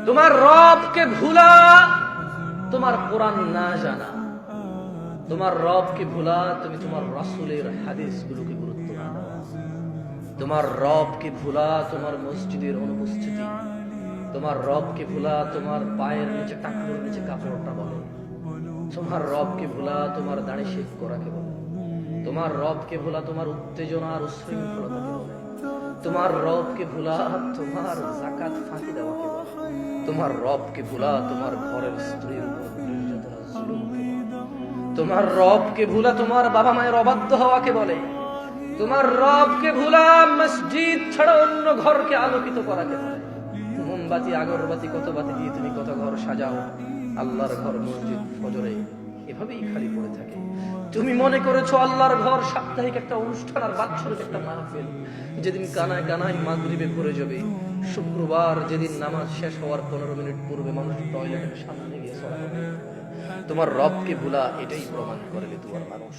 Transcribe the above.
তোমার রবকে ভুলা তোমার কোরআন না জানা, তোমার রবকে ভুলা তুমি তোমার রাসূলের হাদিসগুলোকে গুরুত্ব না দেওয়া, তোমার রবকে ভুলা তোমার মসজিদের অনুপস্থিতি, তোমার রবকে ভুলা তোমার পায়ের নিচে টাকনুর নিচে কাপড়টা বলে, তোমার রবকে ভুলা তোমার দাড়ি শেভ করাকে বলে, তোমার রবকে ভুলা তোমার উত্তেজনা আর উশৃঙ্খলতাকে বলে, তোমার রবকে ভুলা তোমার যাকাত ফাঁকি দেওয়াকে বলে, তোমার রবকে ভুলা তোমার ঘরের স্ত্রীর উপর নির্যাতন আর জুলুমকে বলে, তোমার রবকে ভুলা তোমার বাবা মায়ের অবাধ্য হওয়াকে বলে, তোমার রবকে ভুলা মসজিদ ছাড়া অন্য ঘরকে আলোকিত করাকে বলে। মোমবাতি আগরবাতি কত বাতি দিয়ে তুমি কত ঘর সাজাও, আল্লাহর ঘর মসজিদ ফজরে এভাবেই খালি পড়ে থাকে। তুমি মনে করেছো আল্লাহর ঘর সাপ্তাহিক একটা অনুষ্ঠান আর বাৎসরিক একটা মাহফিল, যেদিন কানায় কানায় মাগরিবে পড়ে যাবে, শুক্রবার যেদিন নামাজ শেষ হওয়ার 15 মিনিট পূর্বে মানুষ টয়লেটের সামনে গিয়ে সলাত করে। তোমার রবকে ভুলা এটাই প্রমাণ করে তোমার মানুষ।